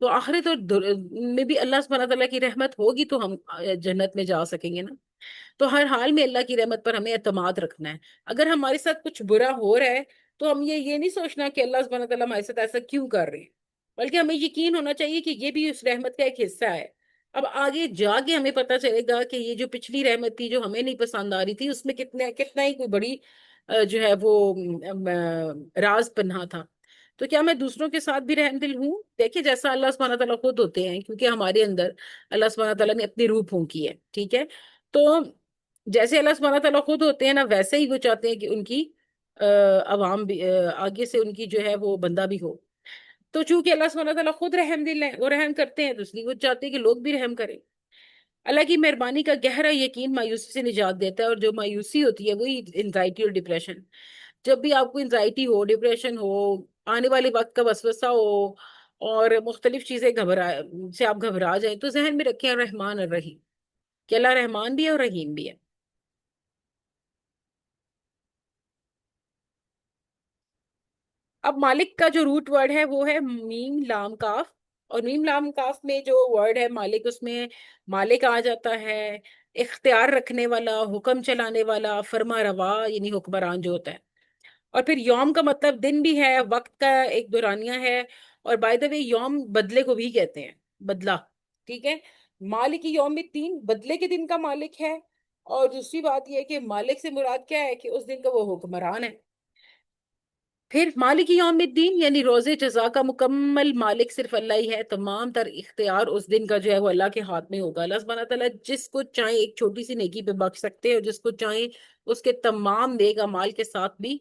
تو آخرت اور میں بھی اللہ سبحانہ تعالیٰ کی رحمت ہوگی تو ہم جنت میں جا سکیں گے نا. تو ہر حال میں اللہ کی رحمت پر ہمیں اعتماد رکھنا ہے. اگر ہمارے ساتھ کچھ برا ہو رہا ہے تو ہم یہ نہیں سوچنا کہ اللہ سبحانہ تعالیٰ ہمارے ساتھ ایسا کیوں کر رہے ہیں، بلکہ ہمیں یقین ہونا چاہیے کہ یہ بھی اس رحمت کا ایک حصہ ہے. اب آگے جا کے ہمیں پتا چلے گا کہ یہ جو پچھلی رحمت تھی جو ہمیں نہیں پسند آ رہی تھی، اس میں کتنا ہی کوئی بڑی جو ہے وہ راز پنہا تھا. تو کیا میں دوسروں کے ساتھ بھی رحم دل ہوں؟ دیکھیں جیسا اللہ سبحانہ تعالیٰ خود ہوتے ہیں، کیونکہ ہمارے اندر اللہ سبحانہ تعالیٰ نے اپنی روح پھونکی ہے، ٹھیک ہے. تو جیسے اللہ سبحانہ تعالیٰ خود ہوتے ہیں نا، ویسے ہی وہ چاہتے ہیں کہ ان کی عوام بھی آگے سے ان کی جو ہے وہ بندہ بھی ہو. تو چونکہ اللہ سبحانہ تعالیٰ خود رحم دل ہے، وہ رحم کرتے ہیں، تو اس لیے وہ چاہتے ہیں کہ لوگ بھی رحم کریں. اللہ کی مہربانی کا گہرا یقین مایوسی سے نجات دیتا ہے، اور جو مایوسی ہوتی ہے وہی انزائٹی اور ڈپریشن. جب بھی آپ کو انزائٹی ہو، ڈپریشن ہو، آنے والے وقت کا وسوسہ ہو، اور مختلف چیزیں سے آپ گھبرا جائیں، تو ذہن میں رکھیں رحمان اور رحیم، کہ اللہ رحمان بھی ہے اور رحیم بھی ہے. اب مالک کا جو روٹ ورڈ ہے وہ ہے میم لام کاف. اور میم لام کاف میں جو ورڈ ہے مالک، اس میں مالک آ جاتا ہے، اختیار رکھنے والا، حکم چلانے والا، فرما روا یعنی حکمران جو ہوتا ہے. اور پھر یوم کا مطلب دن بھی ہے، وقت کا ایک دورانیہ ہے. اور بائی دا وے یوم بدلے کو بھی کہتے ہیں، بدلہ، ٹھیک ہے. مالک یوم الدین بدلے کے دن کا مالک ہے. اور دوسری بات یہ ہے کہ مالک سے مراد کیا ہے، کہ اس دن کا وہ حکمران ہے. پھر مالک یوم الدین یعنی روز جزا کا مکمل مالک صرف اللہ ہی ہے. تمام تر اختیار اس دن کا جو ہے وہ اللہ کے ہاتھ میں ہوگا. اللہ سبحانہ تعالیٰ جس کو چاہیں ایک چھوٹی سی نیکی پہ بخش سکتے ہیں، اور جس کو چاہیں اس کے تمام نیک اعمال کے ساتھ بھی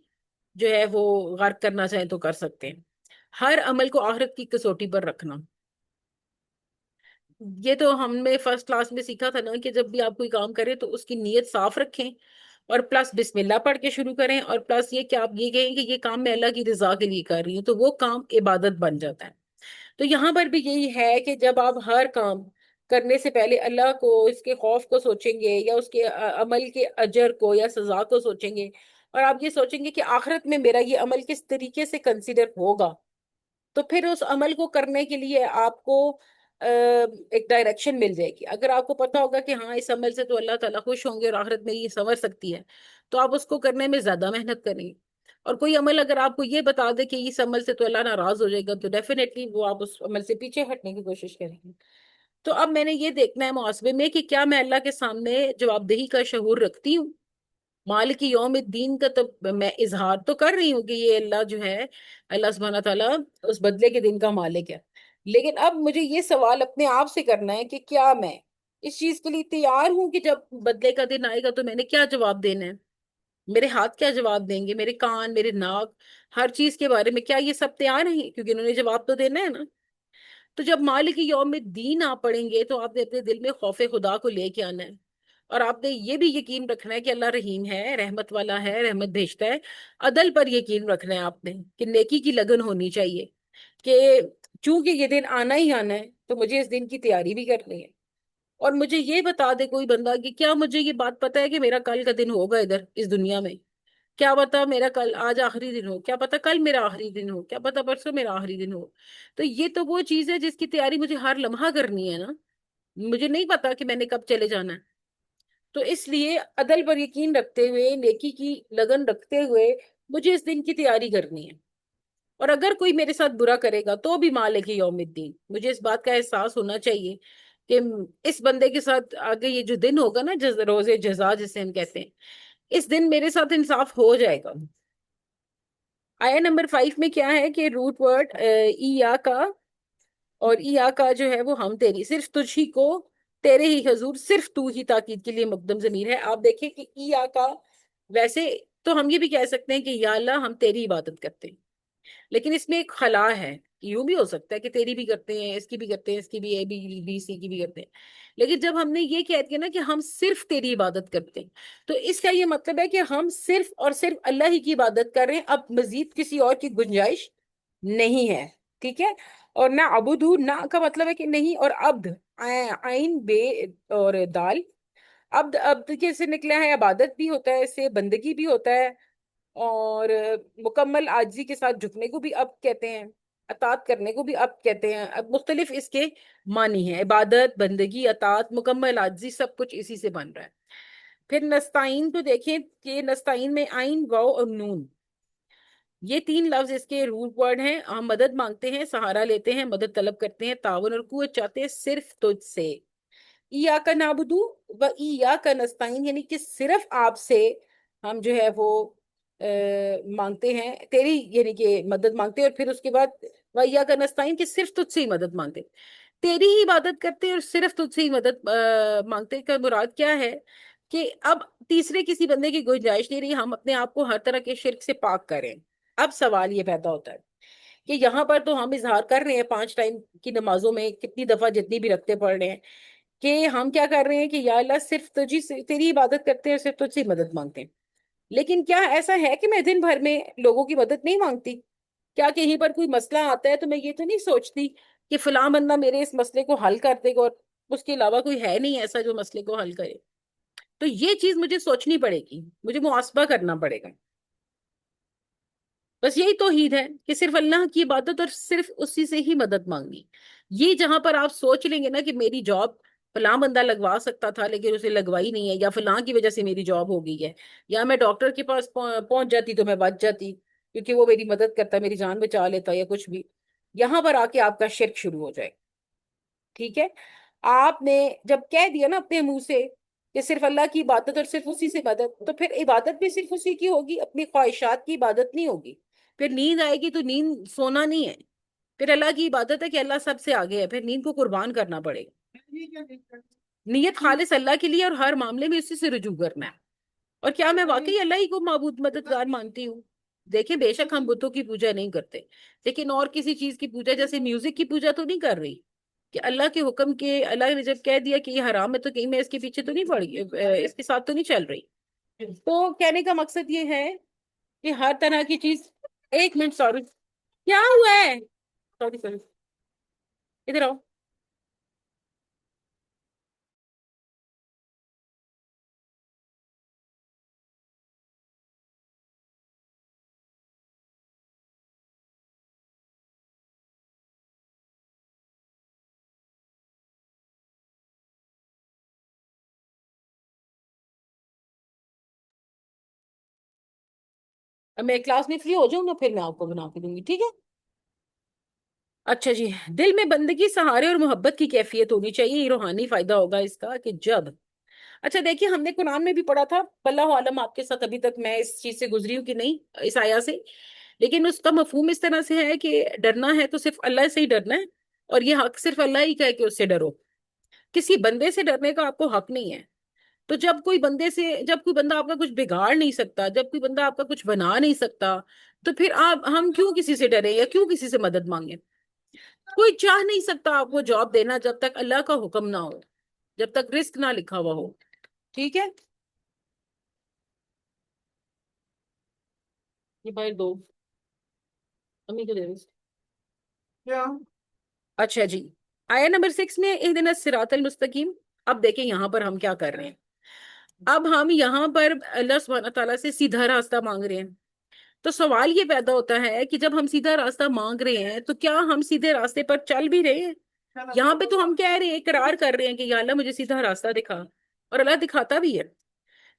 جو ہے وہ غرق کرنا چاہیں تو کر سکتے ہیں. ہر عمل کو آخرت کی کسوٹی پر رکھنا. یہ تو ہم نے فرسٹ کلاس میں سیکھا تھا نا، کہ جب بھی آپ کوئی کام کریں تو اس کی نیت صاف رکھیں، اور پلس بسم اللہ پڑھ کے شروع کریں، اور پلس یہ کہ آپ یہ کہیں کہ یہ کام میں اللہ کی رضا کے لیے کر رہی ہوں، تو وہ کام عبادت بن جاتا ہے. تو یہاں پر بھی یہی ہے کہ جب آپ ہر کام کرنے سے پہلے اللہ کو، اس کے خوف کو سوچیں گے، یا اس کے عمل کے اجر کو یا سزا کو سوچیں گے، اور آپ یہ سوچیں گے کہ آخرت میں میرا یہ عمل کس طریقے سے کنسیڈر ہوگا، تو پھر اس عمل کو کرنے کے لیے آپ کو ایک ڈائریکشن مل جائے گی. اگر آپ کو پتا ہوگا کہ ہاں اس عمل سے تو اللہ تعالیٰ خوش ہوں گے اور آخرت میں یہ سنور سکتی ہے، تو آپ اس کو کرنے میں زیادہ محنت کریں گے. اور کوئی عمل اگر آپ کو یہ بتا دے کہ اس عمل سے تو اللہ ناراض ہو جائے گا، تو ڈیفینیٹلی وہ آپ اس عمل سے پیچھے ہٹنے کی کوشش کریں گے. تو اب میں نے یہ دیکھنا ہے محاسبے میں کہ کیا میں اللہ کے سامنے جواب دہی کا شعور رکھتی ہوں. مالک یوم الدین کا تو میں اظہار تو کر رہی ہوں کہ یہ اللہ جو ہے، اللہ سبحانہ تعالیٰ اس بدلے کے دن کا مالک ہے. لیکن اب مجھے یہ سوال اپنے آپ سے کرنا ہے کہ کیا میں اس چیز کے لیے تیار ہوں کہ جب بدلے کا دن آئے گا تو میں نے کیا جواب دینا ہے؟ میرے ہاتھ کیا جواب دیں گے، میرے کان، میرے ناک، ہر چیز کے بارے میں کیا یہ سب تیار ہیں؟ کیونکہ انہوں نے جواب تو دینا ہے نا. تو جب مالک یوم الدین آپ پڑھیں گے تو آپ نے اپنے دل میں خوف خدا کو لے کے آنا ہے. اور آپ نے یہ بھی یقین رکھنا ہے کہ اللہ رحیم ہے، رحمت والا ہے، رحمت بھیجتا ہے. عدل پر یقین رکھنا ہے آپ نے، کہ نیکی کی لگن ہونی چاہیے، کہ چونکہ یہ دن آنا ہی آنا ہے تو مجھے اس دن کی تیاری بھی کرنی ہے. اور مجھے یہ بتا دے کوئی بندہ کہ کیا مجھے یہ بات پتا ہے کہ میرا کل کا دن ہوگا ادھر اس دنیا میں؟ کیا پتا میرا کل، آج آخری دن ہو، کیا پتا کل میرا آخری دن ہو، کیا پتا پرسوں میرا آخری دن ہو. تو یہ تو وہ چیز ہے جس کی تیاری مجھے ہر لمحہ کرنی ہے نا. مجھے نہیں پتا کہ میں نے کب چلے جانا ہے. تو اس لیے عدل پر یقین رکھتے ہوئے، نیکی کی لگن رکھتے ہوئے مجھے اس دن کی تیاری کرنی ہے. اور اگر کوئی میرے ساتھ برا کرے گا تو بھی مالک یوم الدین، مجھے اس بات کا احساس ہونا چاہیے کہ اس بندے کے ساتھ آگے یہ جو دن ہوگا نا، روز جزا جسے ہم کہتے ہیں، اس دن میرے ساتھ انصاف ہو جائے گا. آیا نمبر 5 میں کیا ہے کہ روٹ ورڈ ای کا، اور کا جو ہے وہ ہم تیری، صرف تجھ ہی کو، تیرے ہی حضور، صرف تو ہی تاکید کے لیے مقدم ضمیر ہے. آپ دیکھیں کہ کا، ویسے تو ہم یہ بھی کہہ سکتے ہیں کہ یا اللہ ہم تیری عبادت کرتے ہیں، لیکن اس میں ایک خلا ہے. یوں بھی ہو سکتا ہے کہ تیری بھی کرتے ہیں، اس کی بھی کرتے ہیں، اس کی بھی، اے بی بی سی کی بھی کرتے ہیں. لیکن جب ہم نے یہ کہہ دیا نا کہ ہم صرف تیری عبادت کرتے ہیں، تو اس کا یہ مطلب ہے کہ ہم صرف اور صرف اللہ ہی کی عبادت کر رہے ہیں، اب مزید کسی اور کی گنجائش نہیں ہے. ٹھیک ہے. اور نہ ابدو، نہ کا مطلب ہے کہ نہیں، اور عبد، عین بے اور دال، عبد، عبد کیسے نکلا ہے؟ عبادت بھی ہوتا ہے، اس سے بندگی بھی ہوتا ہے، اور مکمل عاجزی کے ساتھ جھکنے کو بھی عبد کہتے ہیں. اطاعت کرنے کو بھی اب کہتے ہیں، اب مختلف اس کے معنی ہیں، عبادت، بندگی، اطاعت، مکمل عاجزی، سب کچھ اسی سے بن رہا ہے۔ پھر نستعین کو دیکھیں کہ نستعین میں عین، واو اور نون، یہ تین لفظ اس کے روٹ ورڈ ہیں۔ ہم مدد مانگتے ہیں، سہارا لیتے ہیں، مدد طلب کرتے ہیں، تعاون اور قوت چاہتے ہیں صرف تجھ سے۔ ایاک نعبدو و ایاک نستعین، یعنی کہ صرف آپ سے ہم جو ہے وہ مانگتے ہیں، تیری یعنی کہ مدد مانگتے ہیں، اور پھر اس کے بعد و ایاک نستعین، کہ صرف تجھ سے ہی مدد مانگتے ہیں، تیری ہی عبادت کرتے ہیں اور صرف تجھ سے ہی مدد مانگتے ہیں۔ کا مراد کیا ہے کہ اب تیسرے کسی بندے کی گنجائش نہیں رہی، ہم اپنے آپ کو ہر طرح کے شرک سے پاک کریں۔ اب سوال یہ پیدا ہوتا ہے کہ یہاں پر تو ہم اظہار کر رہے ہیں 5 ٹائم کی نمازوں میں کتنی دفعہ جتنی بھی رکھتے پڑھ رہے ہیں کہ ہم کیا کر رہے ہیں کہ یا اللہ صرف تجھی سے تیری عبادت کرتے ہیں، صرف تجھ سے مدد مانگتے ہیں۔ لیکن کیا ایسا ہے کہ میں دن بھر میں لوگوں کی مدد نہیں مانگتی؟ کیا کہیں پر کوئی مسئلہ آتا ہے تو میں یہ تو نہیں سوچتی کہ فلاں بندہ میرے اس مسئلے کو حل کر دے گا اور اس کے علاوہ کوئی ہے نہیں ایسا جو مسئلے کو حل کرے؟ تو یہ چیز مجھے سوچنی پڑے گی، مجھے محاسبہ کرنا پڑے گا۔ بس یہی توحید ہے کہ صرف اللہ کی عبادت اور صرف اسی سے ہی مدد مانگنی۔ یہ جہاں پر آپ سوچ لیں گے نا کہ میری جاب فلاں بندہ لگوا سکتا تھا لیکن اسے لگوائی نہیں ہے، یا فلاں کی وجہ سے میری جاب ہو گئی ہے، یا میں ڈاکٹر کے پاس پہنچ جاتی تو میں بچ جاتی کیونکہ وہ میری مدد کرتا، میری جان بچا لیتا، یا کچھ بھی، یہاں پر آ کے آپ کا شرک شروع ہو جائے۔ ٹھیک ہے؟ آپ نے جب کہہ دیا نا اپنے منہ سے کہ صرف اللہ کی عبادت اور صرف اسی سے مدد، تو پھر عبادت بھی صرف اسی کی ہوگی، اپنی خواہشات کی عبادت نہیں ہوگی۔ پھر نیند آئے گی تو نیند سونا نہیں ہے، پھر اللہ کی عبادت ہے کہ اللہ سب سے آگے ہے، پھر نیند کو قربان کرنا پڑے گا۔ نیت خالص اللہ کے لیے اور ہر معاملے میں اسی سے رجوع کرنا ہے۔ اور کیا میں واقعی اللہ ہی کو معبود مددگار مانتی ہوں؟ دیکھیں بے شک ہم بتوں کی پوجا نہیں کرتے، لیکن اور کسی چیز کی پوجا، جیسے میوزک کی پوجا تو نہیں کر رہی کہ اللہ کے حکم کے، اللہ نے جب کہہ دیا کہ یہ حرام ہے تو کہیں میں اس کے پیچھے تو نہیں پڑی، اس کے ساتھ تو نہیں چل رہی۔ تو کہنے کا مقصد یہ ہے کہ ہر طرح کی چیز، ایک منٹ سوری، کیا ہوا ہے؟ سوری سوری، ادھر آؤ۔ اب میں کلاس میں فری ہو جاؤں گا پھر میں آپ کو بنا کے دوں گی، ٹھیک ہے؟ اچھا جی، دل میں بندگی، سہارے اور محبت کی کیفیت ہونی چاہیے، یہ روحانی فائدہ ہوگا اس کا کہ جب، اچھا دیکھیے ہم نے قرآن میں بھی پڑھا تھا، واللہ عالم آپ کے ساتھ ابھی تک میں اس چیز سے گزری ہوں کہ نہیں، اس آیا سے، لیکن اس کا مفہوم اس طرح سے ہے کہ ڈرنا ہے تو صرف اللہ سے ہی ڈرنا ہے، اور یہ حق صرف اللہ ہی کا ہے کہ اس سے ڈرو، کسی بندے سے ڈرنے کا آپ کو حق نہیں ہے۔ تو جب کوئی بندہ آپ کا کچھ بگاڑ نہیں سکتا، جب کوئی بندہ آپ کا کچھ بنا نہیں سکتا، تو پھر ہم کیوں کسی سے ڈریں یا کیوں کسی سے مدد مانگیں؟ کوئی چاہ نہیں سکتا آپ کو جاب دینا جب تک اللہ کا حکم نہ ہو، جب تک رزق نہ لکھا ہوا ہو۔ ٹھیک ہے؟ یہ باہر دو، امی کو دے دو۔ کیا؟ اچھا جی، آیا نمبر 6 میں اہدنا الصراط المستقیم۔ اب دیکھیں یہاں پر ہم کیا کر رہے ہیں، اب ہم یہاں پر اللہ سبحانہ تعالیٰ سے سیدھا راستہ مانگ رہے ہیں۔ تو سوال یہ پیدا ہوتا ہے کہ جب ہم سیدھا راستہ مانگ رہے ہیں تو کیا ہم سیدھے راستے پر چل بھی رہے ہیں؟ یہاں پہ تو ہم کہہ رہے ہیں، اقرار کر رہے ہیں کہ یا اللہ مجھے سیدھا راستہ دکھا، اور اللہ دکھاتا بھی ہے۔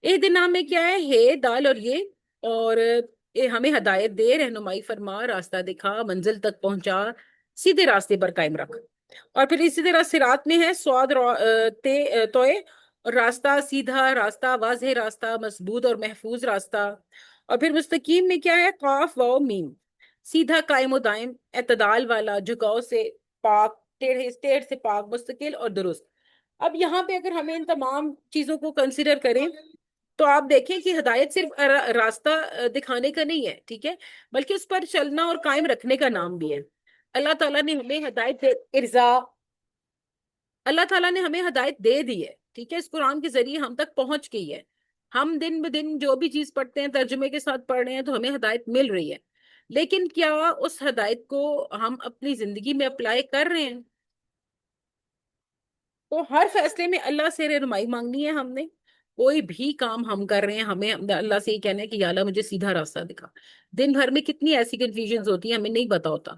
ایک دن میں کیا ہے دال اور یہ، اور ہمیں ہدایت دے، رہنمائی فرما، راستہ دکھا، منزل تک پہنچا، سیدھے راستے پر قائم رکھ۔ اور پھر اسی طرح صراط میں ہے سواد توئے، اور راستہ سیدھا، راستہ واضح، راستہ مضبوط اور محفوظ راستہ۔ اور پھر مستقیم میں کیا ہے، قاف واو میم، سیدھا، قائم و دائم، اعتدال والا، جھکاؤ سے پاک، ٹیڑھ سے پاک، مستقل اور درست۔ اب یہاں پہ اگر ہمیں ان تمام چیزوں کو کنسیڈر کریں تو آپ دیکھیں کہ ہدایت صرف راستہ دکھانے کا نہیں ہے، ٹھیک ہے، بلکہ اس پر چلنا اور قائم رکھنے کا نام بھی ہے۔ اللہ تعالیٰ نے ہمیں اللہ تعالیٰ نے ہمیں ہدایت دے دی ہے، ٹھیک ہے، اس قرآن کے ذریعے ہم تک پہنچ گئی ہے۔ ہم دن بدن جو بھی چیز پڑھتے ہیں، ترجمے کے ساتھ پڑھ رہے ہیں تو ہمیں ہدایت مل رہی ہے، لیکن کیا اس ہدایت کو ہم اپنی زندگی میں اپلائی کر رہے ہیں؟ تو ہر فیصلے میں اللہ سے رہنمائی مانگنی ہے ہم نے، کوئی بھی کام ہم کر رہے ہیں ہمیں اللہ سے یہ کہنا ہے کہ یا اللہ مجھے سیدھا راستہ دکھا۔ دن بھر میں کتنی ایسی کنفیوژنز ہوتی ہیں ہمیں نہیں پتا ہوتا،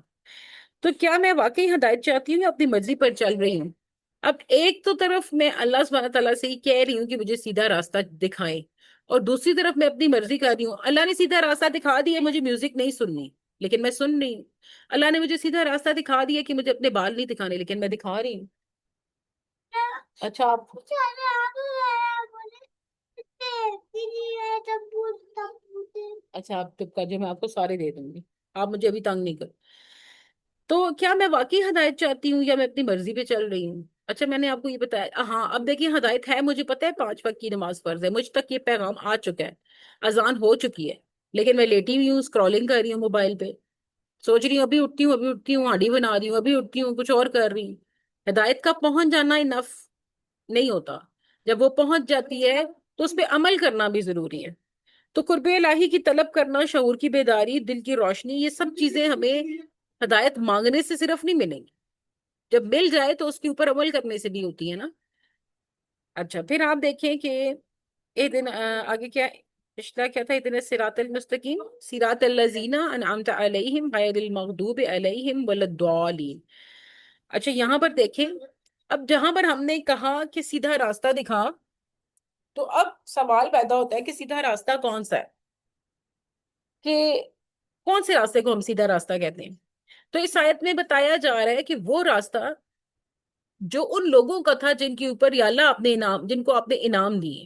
تو کیا میں واقعی ہدایت چاہتی ہوں یا اپنی مرضی پر چل رہی ہوں؟ اب ایک تو طرف میں اللہ سبحانہ تعالیٰ سے ہی کہہ رہی ہوں کہ مجھے سیدھا راستہ دکھائیں، اور دوسری طرف میں اپنی مرضی کر رہی ہوں، اللہ نے سیدھا راستہ دکھا دیا مجھے میوزک نہیں سننی، لیکن میں سن رہی ہوں۔ اللہ نے مجھے سیدھا راستہ دکھا دیا کہ مجھے اپنے بال نہیں دکھانے، لیکن میں دکھا رہی ہوں۔ اچھا آپ اچھا آپ چپ کر جو میں آپ کو سارے دے دوں گی، آپ مجھے ابھی تنگ نہیں کر۔ تو کیا میں واقعی ہدایت چاہتی ہوں یا میں اپنی مرضی پہ چل رہی ہوں؟ اچھا میں نے آپ کو یہ بتایا، ہاں اب دیکھیے ہدایت ہے، مجھے پتا ہے 5 وقت کی نماز فرض ہے، مجھ تک یہ پیغام آ چکا ہے، اذان ہو چکی ہے، لیکن میں لیٹی ہوئی ہوں، اسکرولنگ کر رہی ہوں موبائل پہ، سوچ رہی ہوں ابھی اٹھتی ہوں، ابھی اٹھتی ہوں، ہانڈی بنا رہی ہوں، ابھی اٹھتی ہوں، کچھ اور کر رہی ہوں۔ ہدایت کا پہنچ جانا انف نہیں ہوتا، جب وہ پہنچ جاتی ہے تو اس پہ عمل کرنا بھی ضروری ہے۔ تو قرب الہی کی طلب کرنا، شعور کی بیداری، دل کی روشنی، یہ سب چیزیں ہمیں ہدایت مانگنے سے صرف نہیں ملیں گی، جب مل جائے تو اس کے اوپر عمل کرنے سے بھی ہوتی ہے نا۔ اچھا پھر آپ دیکھیں کہ ایک دن آگے کیا پچھلا کیا تھا، اتنے صراط المستقیم صراط الذین انعمت علیہم غیر المغضوب علیہم ولا الضالین۔ اچھا یہاں پر دیکھیں، اب جہاں پر ہم نے کہا کہ سیدھا راستہ دکھا، تو اب سوال پیدا ہوتا ہے کہ سیدھا راستہ کون سا ہے، کہ کون سے راستے کو ہم سیدھا راستہ کہتے ہیں؟ تو اس آیت میں بتایا جا رہا ہے کہ وہ راستہ جو ان لوگوں کا تھا جن کے اوپر یا اللہ اپنے انعام، جن کو آپ نے انعام دیے،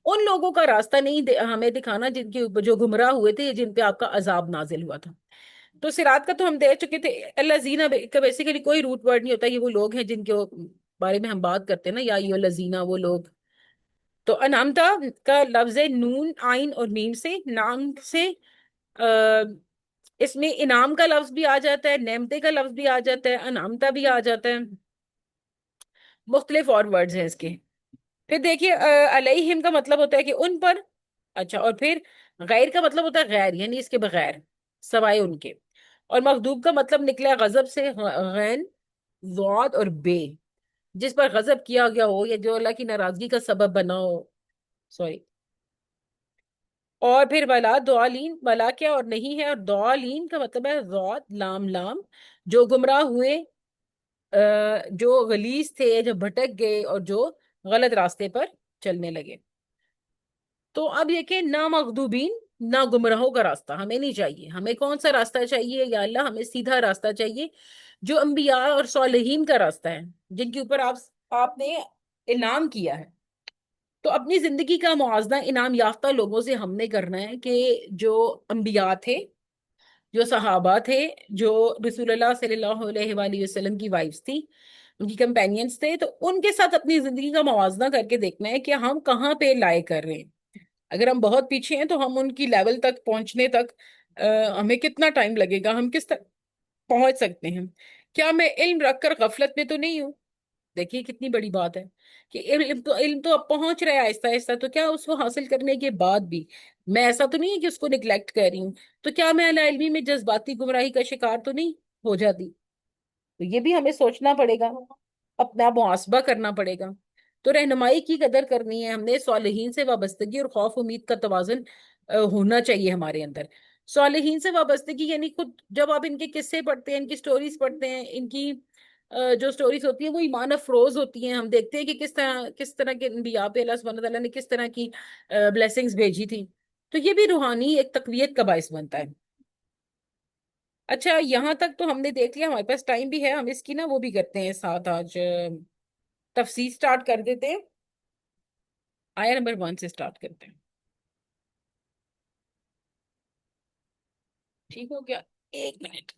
ان لوگوں کا راستہ نہیں ہمیں دکھانا جن کے اوپر جو گمراہ ہوئے تھے، جن پہ آپ کا عذاب نازل ہوا تھا۔ تو صراط کا تو ہم دے چکے تھے، اللہ زینہ کا بیسیکلی کوئی روٹ ورڈ نہیں ہوتا، یہ وہ لوگ ہیں جن کے بارے میں ہم بات کرتے ہیں نا، یا ایو الذین، وہ لوگ۔ تو انعمتا کا لفظ ہے نون آئین اور میم سے، نام سے اس میں انعام کا لفظ بھی آ جاتا ہے، نعمتے کا لفظ بھی آ جاتا ہے، انعامتا بھی آ جاتا ہے، مختلف اور ورڈز ہیں اس کے۔ پھر دیکھیے علیہم کا مطلب ہوتا ہے کہ ان پر، اچھا، اور پھر غیر کا مطلب ہوتا ہے غیر، یعنی اس کے بغیر، سوائے ان کے، اور مغضوب کا مطلب نکلا غضب سے، غین، ضاد اور بے، جس پر غضب کیا گیا ہو یا جو اللہ کی ناراضگی کا سبب بنا ہو، سوری۔ اور پھر ولا دعالین، ولا کیا اور نہیں ہے، اور دعالین کا مطلب ہے ضاد لام لام، جو گمراہ ہوئے، جو غلیظ تھے، جو بھٹک گئے اور جو غلط راستے پر چلنے لگے۔ تو اب یہ کہ نہ مغضوبین، نہ گمراہوں کا راستہ ہمیں نہیں چاہیے، ہمیں کون سا راستہ چاہیے یا اللہ؟ ہمیں سیدھا راستہ چاہیے جو انبیاء اور صالحین کا راستہ ہے، جن کے اوپر آپ نے انعام کیا ہے۔ تو اپنی زندگی کا موازنہ انعام یافتہ لوگوں سے ہم نے کرنا ہے، کہ جو انبیاء تھے، جو صحابہ تھے، جو رسول اللہ صلی اللہ علیہ وآلہ وسلم کی وائفز تھی، ان کی کمپینینز تھے، تو ان کے ساتھ اپنی زندگی کا موازنہ کر کے دیکھنا ہے کہ ہم کہاں پہ لائے کر رہے ہیں۔ اگر ہم بہت پیچھے ہیں تو ہم ان کی لیول تک پہنچنے تک ہمیں کتنا ٹائم لگے گا، ہم کس تک پہنچ سکتے ہیں؟ کیا میں علم رکھ کر غفلت میں تو نہیں ہوں؟ دیکھیے کتنی بڑی بات ہے کہ علم تو اب پہنچ رہا ہے آہستہ آہستہ، تو کیا اس کو حاصل کرنے کے بعد بھی میں ایسا تو نہیں ہے کہ اس کو نگلیکٹ کر رہی ہوں؟ تو کیا میں اعلی علمی میں جذباتی گمراہی کا شکار تو نہیں ہو جاتی؟ تو یہ بھی ہمیں سوچنا پڑے گا، اپنا محاسبہ کرنا پڑے گا۔ تو رہنمائی کی قدر کرنی ہے ہم نے، صالحین سے وابستگی اور خوف امید کا توازن ہونا چاہیے ہمارے اندر۔ صالحین سے وابستگی یعنی خود جب آپ ان کے قصے پڑھتے ہیں، ان کی سٹوریز پڑھتے ہیں، ان کی جو سٹوریز ہوتی ہیں وہ ایمان افروز ہوتی ہیں، ہم دیکھتے ہیں کہ کس طرح کے انبیاء پہ اللہ سبحانہ تعالیٰ نے کس طرح کی بلیسنگز بھیجی تھی، تو یہ بھی روحانی ایک تقویت کا باعث بنتا ہے۔ اچھا یہاں تک تو ہم نے دیکھ لیا، ہمارے پاس ٹائم بھی ہے، ہم اس کی نا وہ بھی کرتے ہیں ساتھ آج تفسیر سٹارٹ کر دیتے ہیں، آیا نمبر 1 سے سٹارٹ کرتے ہیں، ٹھیک ہو گیا؟ 1 منٹ۔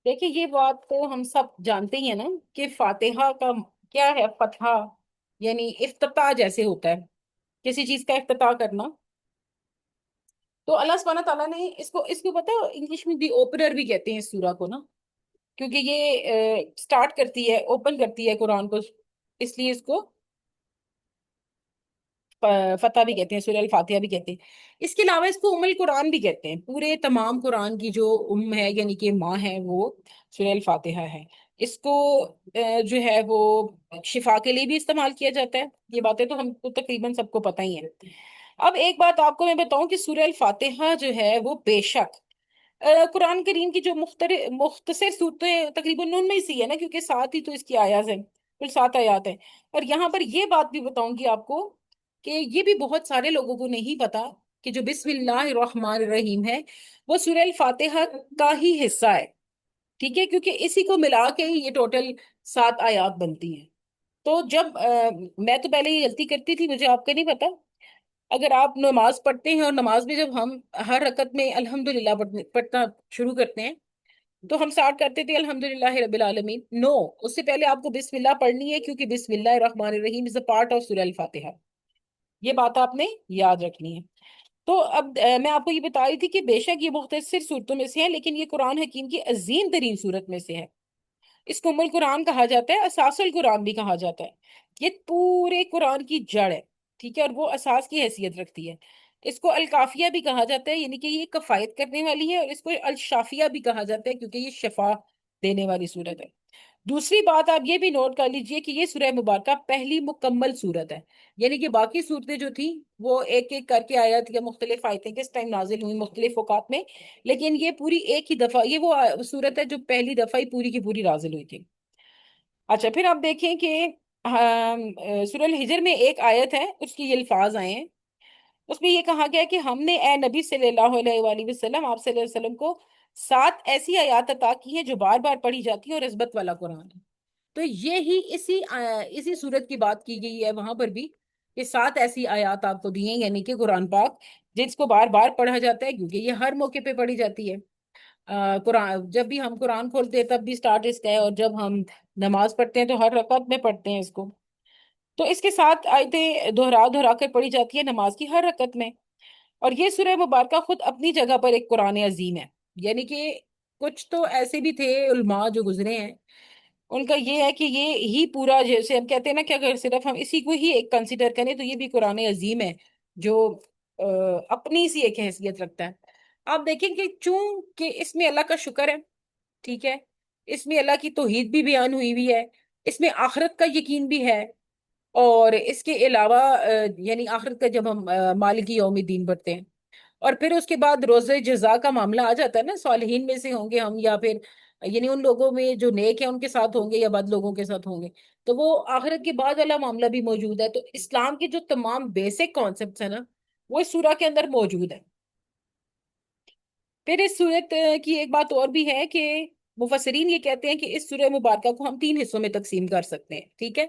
دیکھیے یہ بات تو ہم سب جانتے ہی ہیں نا کہ فاتحہ کا کیا ہے، فتحہ یعنی افتتاح جیسے ہوتا ہے، کسی چیز کا افتتاح کرنا۔ تو اللہ سبحانہ تعالیٰ نے اس کو پتہ ہے انگلش میں دی اوپنر بھی کہتے ہیں اس سورہ کو نا، کیونکہ یہ سٹارٹ کرتی ہے، اوپن کرتی ہے قرآن کو، اس لیے اس کو فتح بھی کہتے ہیں، سورہ الفاتحہ بھی کہتے ہیں۔ اس کے علاوہ اس کو ام القرآن بھی کہتے ہیں، پورے تمام قرآن کی جو ام ہے یعنی کہ ماں ہے وہ سورہ الفاتحہ ہے۔ اس کو جو ہے وہ شفا کے لیے بھی استعمال کیا جاتا ہے، یہ باتیں تو ہم کو تقریباً سب کو پتہ ہی ہیں۔ اب ایک بات آپ کو میں بتاؤں کہ سورہ الفاتحہ جو ہے وہ بے شک قرآن کریم کی جو مختصر صورتیں تقریباً ان میں سی ہے نا، کیونکہ سات ہی تو اس کی آیات ہیں، کل 7 آیات ہیں۔ اور یہاں پر یہ بات بھی بتاؤں گی آپ کو کہ یہ بھی بہت سارے لوگوں کو نہیں پتا کہ جو بسم اللہ الرحمن الرحیم ہے وہ سورہ الفاتحہ کا ہی حصہ ہے، ٹھیک ہے، کیونکہ اسی کو ملا کے ہی یہ ٹوٹل 7 آیات بنتی ہیں۔ تو جب میں تو پہلے یہ غلطی کرتی تھی، مجھے آپ کا نہیں پتا، اگر آپ نماز پڑھتے ہیں اور نماز میں جب ہم ہر رکعت میں الحمدللہ پڑھنا شروع کرتے ہیں تو ہم سٹارٹ کرتے تھے الحمدللہ رب العالمین، نو، اس سے پہلے آپ کو بسم اللہ پڑھنی ہے، کیونکہ بسم اللہ الرحمن الرحیم از اے پارٹ آف سورہ الفاتحہ، یہ بات آپ نے یاد رکھنی ہے۔ تو اب میں آپ کو یہ بتا رہی تھی کہ بے شک یہ مختصر صورتوں میں سے ہے، لیکن یہ قرآن حکیم کی عظیم ترین صورت میں سے ہے۔ اس کو ام القرآن کہا جاتا ہے، اساس القرآن بھی کہا جاتا ہے، یہ پورے قرآن کی جڑ ہے، ٹھیک ہے، اور وہ اساس کی حیثیت رکھتی ہے۔ اس کو الکافیہ بھی کہا جاتا ہے، یعنی کہ یہ کفایت کرنے والی ہے، اور اس کو الشافیہ بھی کہا جاتا ہے کیونکہ یہ شفا دینے والی صورت ہے۔ دوسری بات آپ یہ بھی نوٹ کر لیجئے کہ یہ سورہ مبارکہ پہلی مکمل صورت ہے، یعنی کہ باقی صورتیں جو تھیں وہ ایک ایک کر کے آیت یا مختلف آیتیں کس ٹائم نازل ہوئی مختلف اوقات میں، لیکن یہ پوری ایک ہی دفعہ، یہ وہ صورت ہے جو پہلی دفعہ ہی پوری کی پوری نازل ہوئی تھی۔ اچھا، پھر آپ دیکھیں کہ سورہ الحجر میں ایک آیت ہے، اس کی یہ الفاظ آئے ہیں، اس میں یہ کہا گیا کہ ہم نے اے نبی صلی اللہ علیہ وآلہ وسلم، آپ صلی اللہ علیہ وسلم کو 7 ایسی آیات عطا کی ہیں جو بار بار پڑھی جاتی ہیں اور عظمت والا قرآن ہے۔ تو یہی اسی صورت کی بات کی گئی ہے وہاں پر بھی، کہ 7 ایسی آیات آپ کو دی ہیں، یعنی کہ قرآن پاک جس کو بار بار پڑھا جاتا ہے، کیونکہ یہ ہر موقع پہ پڑھی جاتی ہے۔ قرآن جب بھی ہم قرآن کھولتے ہیں تب بھی سٹارٹ اس کا ہے، اور جب ہم نماز پڑھتے ہیں تو ہر رکعت میں پڑھتے ہیں اس کو۔ تو اس کے ساتھ آیتیں دہرا دہرا کر پڑھی جاتی ہے نماز کی ہر رکعت میں۔ اور یہ سورہ مبارکہ خود اپنی جگہ پر ایک قرآن عظیم ہے، یعنی کہ کچھ تو ایسے بھی تھے علماء جو گزرے ہیں، ان کا یہ ہے کہ یہ ہی پورا، جیسے ہم کہتے ہیں نا کہ اگر صرف ہم اسی کو ہی ایک کنسیڈر کریں تو یہ بھی قرآن عظیم ہے جو اپنی سی ایک حیثیت رکھتا ہے۔ آپ دیکھیں کہ چونکہ اس میں اللہ کا شکر ہے، ٹھیک ہے، اس میں اللہ کی توحید بھی بیان ہوئی ہوئی ہے، اس میں آخرت کا یقین بھی ہے، اور اس کے علاوہ یعنی آخرت کا جب ہم مالک یوم الدین پڑھتے ہیں، اور پھر اس کے بعد روزہ جزا کا معاملہ آ جاتا ہے نا، صالحین میں سے ہوں گے ہم یا پھر یعنی ان لوگوں میں جو نیک ہیں ان کے ساتھ ہوں گے یا بد لوگوں کے ساتھ ہوں گے، تو وہ آخرت کے بعد والا معاملہ بھی موجود ہے۔ تو اسلام کے جو تمام بیسک کانسیپٹس ہیں نا وہ اس سورہ کے اندر موجود ہیں۔ پھر اس سورت کی ایک بات اور بھی ہے کہ مفسرین یہ کہتے ہیں کہ اس سورہ مبارکہ کو ہم 3 حصوں میں تقسیم کر سکتے ہیں، ٹھیک ہے،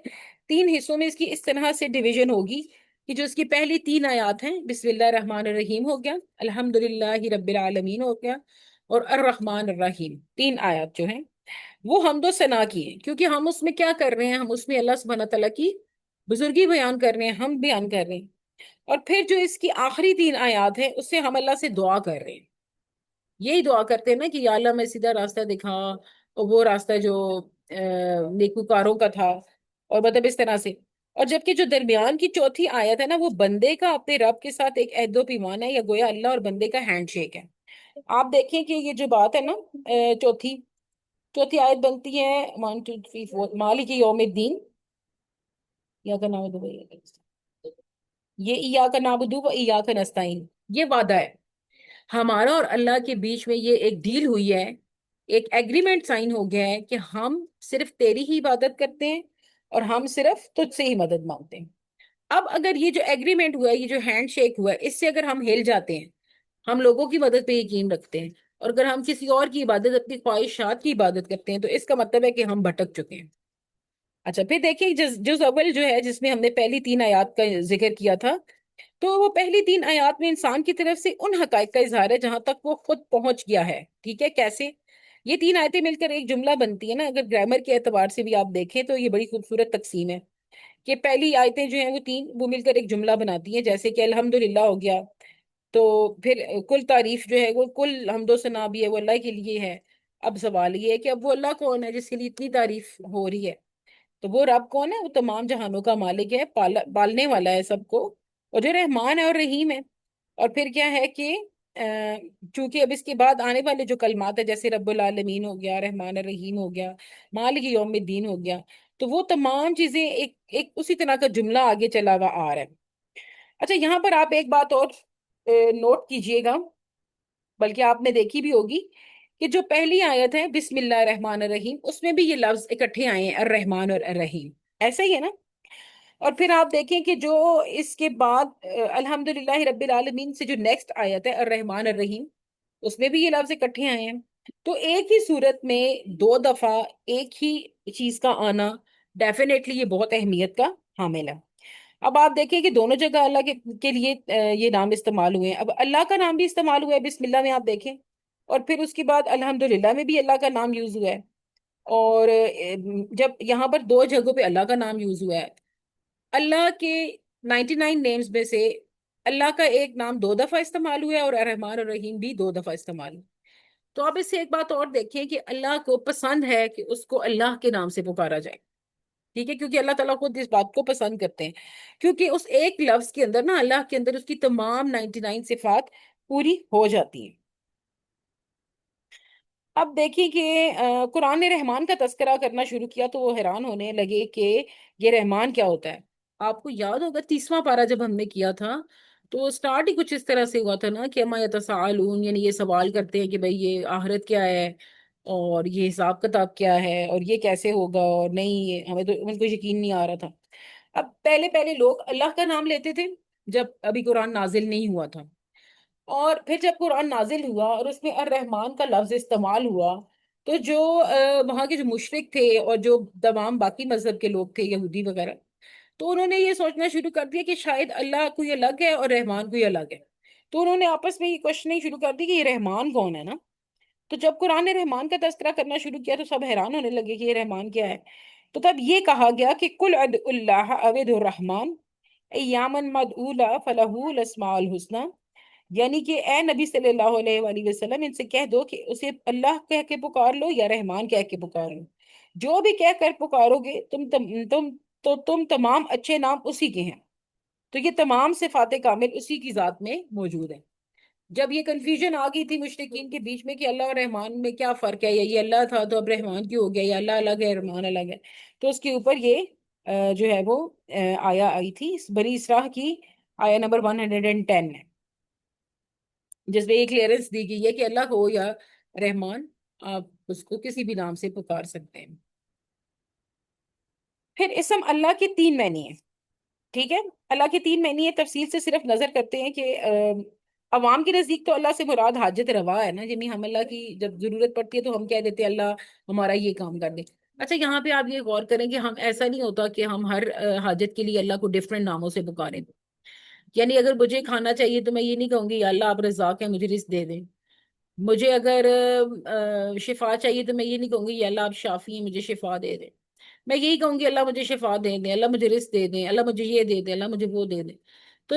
3 حصوں میں اس کی اس طرح سے ڈویژن ہوگی کہ جو اس کی پہلی 3 آیات ہیں، بسم اللہ الرحمن الرحیم ہو گیا، الحمدللہ رب العالمین ہو گیا، اور الرحمن الرحیم، 3 آیات جو ہیں وہ حمد و ثنا کی ہیں، کیونکہ ہم اس میں کیا کر رہے ہیں، ہم اس میں اللہ سبحانہ تعالیٰ کی بزرگی بیان کر رہے ہیں، ہم بیان کر رہے ہیں، اور پھر جو اس کی آخری 3 آیات ہیں اس سے ہم اللہ سے دعا کر رہے ہیں، یہی دعا کرتے ہیں نا کہ یا اللہ میں سیدھا راستہ دکھا، اور وہ راستہ جو نیکوکاروں کا تھا، اور مطلب اس طرح سے۔ اور جبکہ جو درمیان کی چوتھی آیت ہے نا وہ بندے کا اپنے رب کے ساتھ ایک عہد و پیمان ہے، یا گویا اللہ اور بندے کا ہینڈ شیک ہے۔ آپ دیکھیں کہ یہ جو بات ہے نا، چوتھی آیت بنتی ہے 1 2 3 4 مالک یوم الدین، یا کا نام یہ ایاک نعبدو و ایاک نستعین، یہ وعدہ ہے ہمارا اور اللہ کے بیچ میں، یہ ایک ڈیل ہوئی ہے، ایک ایگریمنٹ سائن ہو گیا ہے کہ ہم صرف تیری ہی عبادت کرتے ہیں اور ہم صرف تجھ سے ہی مدد مانگتے ہیں۔ اب اگر یہ جو ایگریمنٹ ہوا ہے، یہ جو ہینڈ شیک ہوا ہے، اس سے اگر ہم ہل جاتے ہیں، ہم لوگوں کی مدد پہ یقین رکھتے ہیں، اور اگر ہم کسی اور کی عبادت، اپنی خواہشات کی عبادت کرتے ہیں، تو اس کا مطلب ہے کہ ہم بھٹک چکے ہیں۔ اچھا، پھر دیکھیں جز اول جو ہے جس میں ہم نے پہلی 3 آیات کا ذکر کیا تھا، تو وہ پہلی 3 آیات میں انسان کی طرف سے ان حقائق کا اظہار ہے جہاں تک وہ خود پہنچ گیا ہے، ٹھیک ہے، کیسے؟ یہ 3 آیتیں مل کر ایک جملہ بنتی ہے نا، اگر گرامر کے اعتبار سے بھی آپ دیکھیں تو یہ بڑی خوبصورت تقسیم ہے کہ پہلی آیتیں جو ہیں وہ 3 وہ مل کر ایک جملہ بناتی ہیں، جیسے کہ الحمدللہ ہو گیا، تو پھر کل تعریف جو ہے وہ کل حمد و ثنا بھی ہے وہ اللہ کے لیے ہے۔ اب سوال یہ ہے کہ اب وہ اللہ کون ہے جس کے لیے اتنی تعریف ہو رہی ہے؟ تو وہ رب کون ہے؟ وہ تمام جہانوں کا مالک ہے، پالنے والا ہے سب کو، اور جو رحمان ہے اور رحیم ہے، اور پھر کیا ہے کہ چونکہ اب اس کے بعد آنے والے جو کلمات ہے جیسے رب العالمین ہو گیا، رحمان الرحیم ہو گیا، مالک یوم الدین ہو گیا، تو وہ تمام چیزیں ایک ایک اسی طرح کا جملہ آگے چلا ہوا آ رہا ہے۔ اچھا یہاں پر آپ ایک بات اور نوٹ کیجئے گا، بلکہ آپ نے دیکھی بھی ہوگی، کہ جو پہلی آیت ہے بسم اللہ الرحمن الرحیم، اس میں بھی یہ لفظ اکٹھے آئے ہیں، الرحمن اور الرحیم، ایسا ہی ہے نا؟ اور پھر آپ دیکھیں کہ جو اس کے بعد الحمدللہ رب العالمین سے جو نیکسٹ آیت ہے الرحمن الرحیم، اس میں بھی یہ لفظ اکٹھے آئے ہیں۔ تو ایک ہی صورت میں دو دفعہ ایک ہی چیز کا آنا ڈیفینیٹلی یہ بہت اہمیت کا حامل ہے۔ اب آپ دیکھیں کہ دونوں جگہ اللہ کے لیے یہ نام استعمال ہوئے ہیں۔ اب اللہ کا نام بھی استعمال ہوا ہے بسم اللہ میں، آپ دیکھیں، اور پھر اس کے بعد الحمدللہ میں بھی اللہ کا نام یوز ہوا ہے، اور جب یہاں پر دو جگہوں پہ اللہ کا نام یوز ہوا ہے، اللہ کے 99 نیمز میں سے اللہ کا ایک نام دو دفعہ استعمال ہوا ہے، اور الرحمن الرحیم بھی دو دفعہ استعمال ہوا۔ تو آپ اس سے ایک بات اور دیکھیں کہ اللہ کو پسند ہے کہ اس کو اللہ کے نام سے پکارا جائے، ٹھیک ہے، کیونکہ اللہ تعالیٰ خود اس بات کو پسند کرتے ہیں، کیونکہ اس ایک لفظ کے اندر نا اللہ کے اندر اس کی تمام 99 صفات پوری ہو جاتی ہیں۔ اب دیکھیں کہ قرآن نے رحمان کا تذکرہ کرنا شروع کیا تو وہ حیران ہونے لگے کہ یہ رحمان کیا ہوتا ہے۔ آپ کو یاد ہوگا 30واں پارہ جب ہم نے کیا تھا تو سٹارٹ ہی کچھ اس طرح سے ہوا تھا نا کہ اما یتساءلون، یعنی یہ سوال کرتے ہیں کہ بھئی یہ آخرت کیا ہے، اور یہ حساب کتاب کیا ہے، اور یہ کیسے ہوگا، اور نہیں ہمیں تو یقین نہیں آ رہا تھا۔ اب پہلے پہلے لوگ اللہ کا نام لیتے تھے جب ابھی قرآن نازل نہیں ہوا تھا، اور پھر جب قرآن نازل ہوا اور اس میں الرحمن کا لفظ استعمال ہوا، تو جو وہاں کے جو مشرک تھے اور جو تمام باقی مذہب کے لوگ تھے یہودی وغیرہ، تو انہوں نے یہ سوچنا شروع کر دیا کہ شاید اللہ کوئی الگ ہے اور رحمان کوئی الگ ہے۔ تو انہوں نے آپس میں یہ کوشچننگ شروع کر دی کہ یہ رحمان کون ہے نا؟ تو جب قرآن نے رحمان کا تذکرہ کرنا شروع کیا تو سب حیران ہونے لگے کہ یہ رحمان کیا ہے۔ تو تب یہ کہا گیا کہ کل اد اللہ اوید الرحمان ایامن مدعولا فلہ الاسماء الحسنی، یعنی کہ اے نبی صلی اللہ علیہ وآلہ وسلم ان سے کہہ دو کہ اسے اللہ کہہ کے پکار لو یا رحمان کہہ کے پکار لو، جو بھی کہہ کر پکارو گے تم تمام اچھے نام اسی کے ہیں۔ تو یہ تمام صفات کامل اسی کی ذات میں موجود ہیں۔ جب یہ کنفیوژن آ گئی تھی مشرکین کے بیچ میں کہ اللہ اور رحمان میں کیا فرق ہے، یا یہ اللہ تھا تو اب رحمان کیوں ہو گیا، یا اللہ الگ ہے رحمان الگ ہے، تو اس کے اوپر یہ جو ہے وہ آیا آئی تھی بنی اسراء کی، آیا نمبر 110 ہے، جس میں یہ کلیئرنس دی گئی ہے کہ اللہ ہو یا رحمان، آپ اس کو کسی بھی نام سے پکار سکتے ہیں۔ پھر اسم اللہ کے تین معنی ہیں، ٹھیک ہے، اللہ کے تین معنی ہے، تفصیل سے صرف نظر کرتے ہیں کہ عوام کے نزدیک تو اللہ سے مراد حاجت روا ہے نا، یعنی ہم اللہ کی جب ضرورت پڑتی ہے تو ہم کہہ دیتے ہیں اللہ ہمارا یہ کام کر دے۔ اچھا یہاں پہ آپ یہ غور کریں کہ ہم ایسا نہیں ہوتا کہ ہم ہر حاجت کے لیے اللہ کو ڈفرینٹ ناموں سے پکاریں، یعنی اگر مجھے کھانا چاہیے تو میں یہ نہیں کہوں گی یا اللہ آپ رزاق ہیں مجھے رزق دے دیں، مجھے اگر شفا چاہیے تو میں یہ نہیں کہوں گی یا اللہ آپ شافی ہیں مجھے شفا دے دیں، میں یہی کہوں گی اللہ مجھے شفا دے دیں، اللہ مجھے رزق دے دیں، اللہ مجھے یہ دے دیں، اللہ مجھے وہ دے دیں۔ تو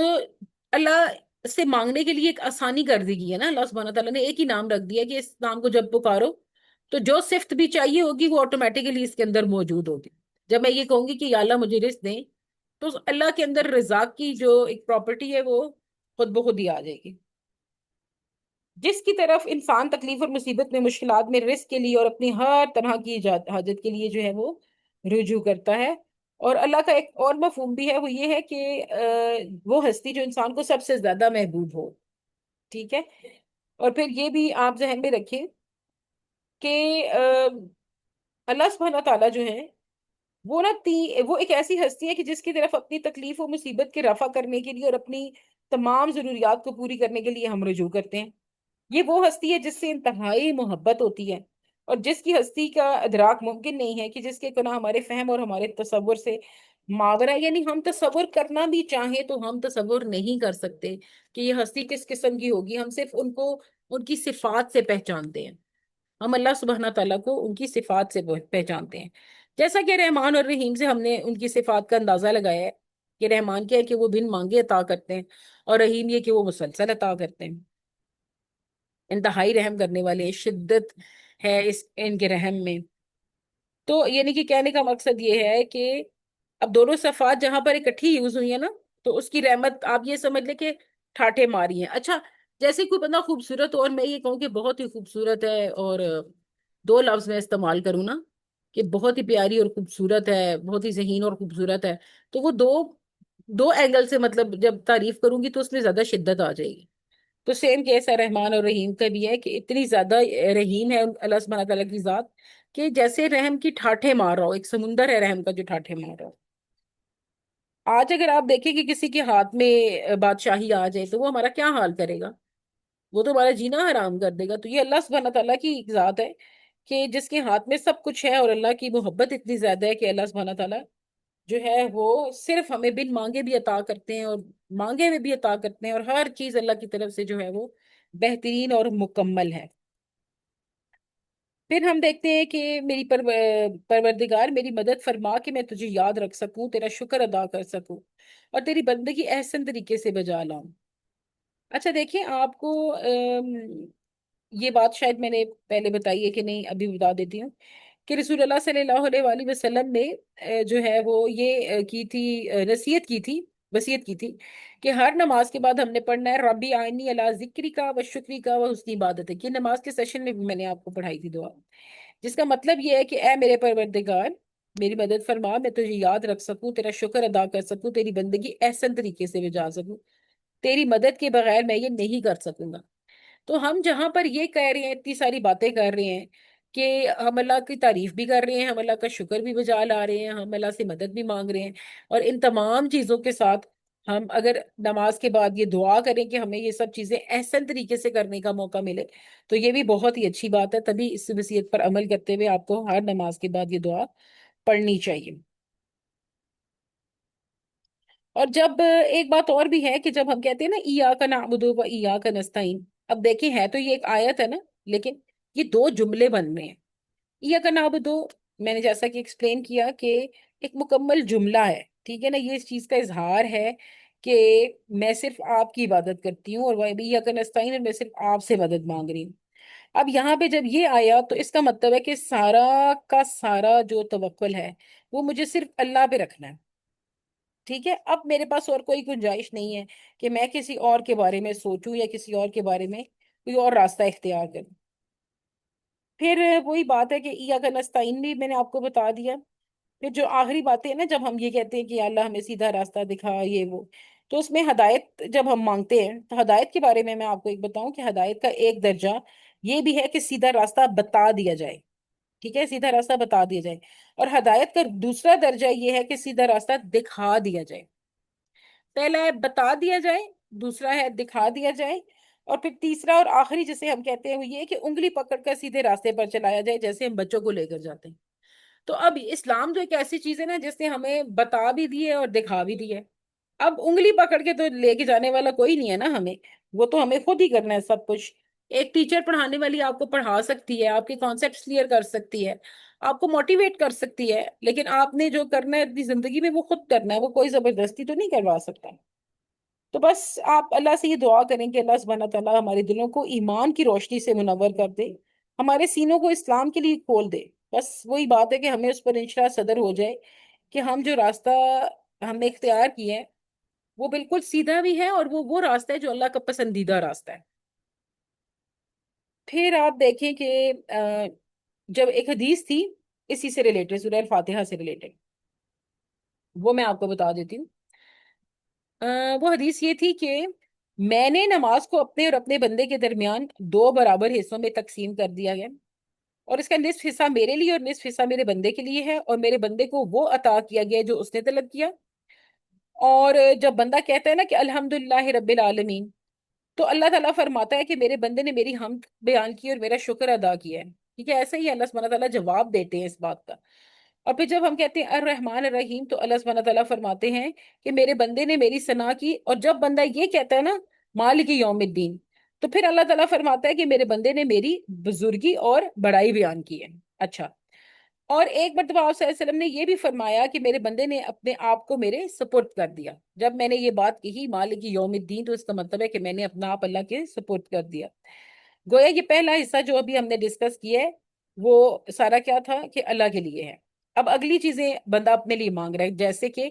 اللہ سے مانگنے کے لیے ایک آسانی کر دی گئی ہے نا، اللہ سبحانہ تعالیٰ نے ایک ہی نام رکھ دیا کہ اس نام کو جب پکارو تو جو صفت بھی چاہیے ہوگی وہ آٹومیٹیکلی اس کے اندر موجود ہوگی۔ جب میں یہ کہوں گی کہ یا اللہ مجھے رزق دیں، تو اللہ کے اندر رزاق کی جو ایک پراپرٹی ہے وہ خود بخود ہی آ جائے گی۔ جس کی طرف انسان تکلیف اور مصیبت میں مشکلات میں رزق کے لیے اور اپنی ہر طرح کی حاجت کے لیے جو ہے وہ رجوع کرتا ہے۔ اور اللہ کا ایک اور مفہوم بھی ہے، وہ یہ ہے کہ وہ ہستی جو انسان کو سب سے زیادہ محبوب ہو، ٹھیک ہے۔ اور پھر یہ بھی آپ ذہن میں رکھیں کہ اللہ سبحانہ تعالیٰ جو ہے وہ وہ ایک ایسی ہستی ہے کہ جس کی طرف اپنی تکلیف و مصیبت کے رفع کرنے کے لیے اور اپنی تمام ضروریات کو پوری کرنے کے لیے ہم رجوع کرتے ہیں۔ یہ وہ ہستی ہے جس سے انتہائی محبت ہوتی ہے، اور جس کی ہستی کا ادراک ممکن نہیں ہے، کہ جس کے گناہ ہمارے فہم اور ہمارے تصور سے ماورا ہے، یعنی ہم تصور کرنا بھی چاہیں تو ہم تصور نہیں کر سکتے کہ یہ ہستی کس قسم کی ہوگی۔ ہم صرف ان کو ان کی صفات سے پہچانتے ہیں، ہم اللہ سبحانہ تعالیٰ کو ان کی صفات سے پہچانتے ہیں، جیسا کہ رحمان اور رحیم سے ہم نے ان کی صفات کا اندازہ لگایا ہے کہ رحمان کیا ہے کہ وہ بن مانگے عطا کرتے ہیں، اور رحیم یہ کہ وہ مسلسل عطا کرتے ہیں، انتہائی رحم کرنے والے، شدت ہے ان کے رحم میں۔ تو یعنی کہ کہنے کا مقصد یہ ہے کہ اب دونوں صفات جہاں پر اکٹھی یوز ہوئی ہیں نا، تو اس کی رحمت آپ یہ سمجھ لیں کہ ٹھاٹھے ماری ہیں. اچھا، جیسے کوئی بندہ خوبصورت ہو اور میں یہ کہوں کہ بہت ہی خوبصورت ہے، اور دو لفظ میں استعمال کروں نا کہ بہت ہی پیاری اور خوبصورت ہے، بہت ہی ذہین اور خوبصورت ہے، تو وہ دو دو اینگل سے مطلب جب تعریف کروں گی تو اس میں زیادہ شدت آ جائے گی. تو سیم کیس ہے رحمان اور رحیم کا بھی ہے کہ اتنی زیادہ رحیم ہے اللہ سبحانہ تعالیٰ کی ذات کہ جیسے رحم کی ٹھاٹھے مار رہا ہو، ایک سمندر ہے رحم کا جو ٹھاٹھے مار رہا ہو. آج اگر آپ دیکھیں کہ کسی کے ہاتھ میں بادشاہی آ جائے تو وہ ہمارا کیا حال کرے گا؟ وہ تو ہمارا جینا حرام کر دے گا. تو یہ اللہ سبحانہ تعالیٰ کی ایک ذات ہے کہ جس کے ہاتھ میں سب کچھ ہے، اور اللہ کی محبت اتنی زیادہ ہے کہ اللہ سبحانہ تعالیٰ جو ہے وہ صرف ہمیں بن مانگے بھی عطا کرتے ہیں، اور مانگے ہوئے بھی عطا کرتے ہیں، اور ہر چیز اللہ کی طرف سے جو ہے وہ بہترین اور مکمل ہے. پھر ہم دیکھتے ہیں کہ میری پروردگار میری مدد فرما کہ میں تجھے یاد رکھ سکوں، تیرا شکر ادا کر سکوں، اور تیری بندگی احسن طریقے سے بجا لاؤں. اچھا دیکھیں، آپ کو یہ بات شاید میں نے پہلے بتائی ہے کہ نہیں، ابھی بتا دیتی ہوں کہ رسول اللہ صلی اللہ علیہ وآلہ وسلم نے جو ہے وہ یہ کی تھی، نصیحت کی تھی، وصیت کی تھی کہ ہر نماز کے بعد ہم نے پڑھنا ہے ربی آئینی علی ذکری کا و شکری کا و حسن عبادت کی. نماز کے سیشن میں بھی میں نے آپ کو پڑھائی تھی دعا، جس کا مطلب یہ ہے کہ اے میرے پروردگار میری مدد فرما، میں تجھے یاد رکھ سکوں، تیرا شکر ادا کر سکوں، تیری بندگی احسن طریقے سے بجا سکوں. تیری مدد کے بغیر میں یہ نہیں کر سکوں گا. تو ہم جہاں پر یہ کہہ رہے ہیں، اتنی ساری باتیں کر رہے ہیں کہ ہم اللہ کی تعریف بھی کر رہے ہیں، ہم اللہ کا شکر بھی بجا لا رہے ہیں، ہم اللہ سے مدد بھی مانگ رہے ہیں، اور ان تمام چیزوں کے ساتھ ہم اگر نماز کے بعد یہ دعا کریں کہ ہمیں یہ سب چیزیں احسن طریقے سے کرنے کا موقع ملے، تو یہ بھی بہت ہی اچھی بات ہے. تبھی اس وصیت پر عمل کرتے ہوئے آپ کو ہر نماز کے بعد یہ دعا پڑھنی چاہیے. اور جب ایک بات اور بھی ہے کہ جب ہم کہتے ہیں نا ایاک نعبد و ایاک نستعین، اب دیکھیں ہے تو یہ ایک آیت ہے نا، لیکن یہ دو جملے بن رہے ہیں. ایاک نعبد، میں نے جیسا کہ ایکسپلین کیا کہ ایک مکمل جملہ ہے، ٹھیک ہے نا، یہ اس چیز کا اظہار ہے کہ میں صرف آپ کی عبادت کرتی ہوں، اور وہ ایاک نستعین، اور میں صرف آپ سے مدد مانگ رہی ہوں. اب یہاں پہ جب یہ آیا تو اس کا مطلب ہے کہ سارا کا سارا جو توکل ہے وہ مجھے صرف اللہ پہ رکھنا ہے. ٹھیک ہے، اب میرے پاس اور کوئی گنجائش نہیں ہے کہ میں کسی اور کے بارے میں سوچوں یا کسی اور کے بارے میں کوئی اور راستہ اختیار کروں. پھر وہی بات ہے کہ ایاک نستعین بھی میں نے آپ کو بتا دیا. پھر جو آخری باتیں ہیں نا، جب ہم یہ کہتے ہیں کہ یا اللہ ہمیں سیدھا راستہ دکھا، یہ وہ، تو اس میں ہدایت جب ہم مانگتے ہیں تو ہدایت کے بارے میں آپ کو ایک بتاؤں کہ ہدایت کا ایک درجہ یہ بھی ہے کہ سیدھا راستہ بتا دیا جائے. ٹھیک ہے، سیدھا راستہ بتا دیا جائے. اور ہدایت کا دوسرا درجہ یہ ہے کہ سیدھا راستہ دکھا دیا جائے. پہلا ہے بتا دیا جائے، دوسرا ہے دکھا دیا جائے، اور پھر تیسرا اور آخری جسے ہم کہتے ہیں وہ یہ کہ انگلی پکڑ کر سیدھے راستے پر چلایا جائے، جیسے ہم بچوں کو لے کر جاتے ہیں. تو اب اسلام جو ایک ایسی چیز ہے نا جس نے ہمیں بتا بھی دی ہے اور دکھا بھی دی ہے. اب انگلی پکڑ کے تو لے کے جانے والا کوئی نہیں ہے نا ہمیں، وہ تو ہمیں خود ہی کرنا ہے سب کچھ. ایک ٹیچر پڑھانے والی آپ کو پڑھا سکتی ہے، آپ کے کانسیپٹس کلیئر کر سکتی ہے، آپ کو موٹیویٹ کر سکتی ہے، لیکن آپ نے جو کرنا ہے اپنی زندگی میں وہ خود کرنا ہے، وہ کوئی زبردستی تو نہیں کروا سکتا. تو بس آپ اللہ سے یہ دعا کریں کہ اللہ سبحانہ تعالیٰ ہمارے دلوں کو ایمان کی روشنی سے منور کر دے، ہمارے سینوں کو اسلام کے لیے کھول دے. بس وہی بات ہے کہ ہمیں اس پر انشراح صدر ہو جائے کہ ہم جو راستہ ہم نے اختیار کیا ہے وہ بالکل سیدھا بھی ہے، اور وہ راستہ ہے جو اللہ کا پسندیدہ راستہ ہے. پھر آپ دیکھیں کہ جب ایک حدیث تھی اسی سے ریلیٹڈ، سورہ الفاتحہ سے ریلیٹڈ، وہ میں آپ کو بتا دیتی ہوں. وہ حدیث یہ تھی کہ میں نے نماز کو اپنے اور اپنے بندے کے درمیان دو برابر حصوں میں تقسیم کر دیا گیا، اور اس کا نصف حصہ میرے لیے اور نصف حصہ میرے بندے کے لیے ہے، اور میرے بندے کو وہ عطا کیا گیا جو اس نے طلب کیا. اور جب بندہ کہتا ہے نا کہ الحمدللہ رب العالمین، تو اللہ تعالیٰ فرماتا ہے کہ میرے بندے نے میری حمد بیان کی اور میرا شکر ادا کیا ہے. ٹھیک ہے، ایسا ہی اللہ سبحانہ تعالیٰ جواب دیتے ہیں اس بات کا. اور پھر جب ہم کہتے ہیں الرحمن الرحیم، تو اللہ سبحانہ تعالیٰ فرماتے ہیں کہ میرے بندے نے میری ثنا کی. اور جب بندہ یہ کہتا ہے نا مالک یوم الدین، تو پھر اللہ تعالیٰ فرماتا ہے کہ میرے بندے نے میری بزرگی اور بڑائی بیان کی ہے. اچھا، اور ایک مرتبہ آپ صلی اللہ علیہ وسلم نے یہ بھی فرمایا کہ میرے بندے نے اپنے آپ کو میرے سپرد کر دیا. جب میں نے یہ بات کہی مالک یوم الدین، تو اس کا مطلب ہے کہ میں نے اپنا آپ اللہ کے سپرد کر دیا. گویا یہ پہلا حصہ جو ابھی ہم نے ڈسکس کیا ہے وہ سارا کیا تھا کہ اللہ کے لیے ہے. اب اگلی چیزیں بندہ اپنے لیے مانگ رہا ہے، جیسے کہ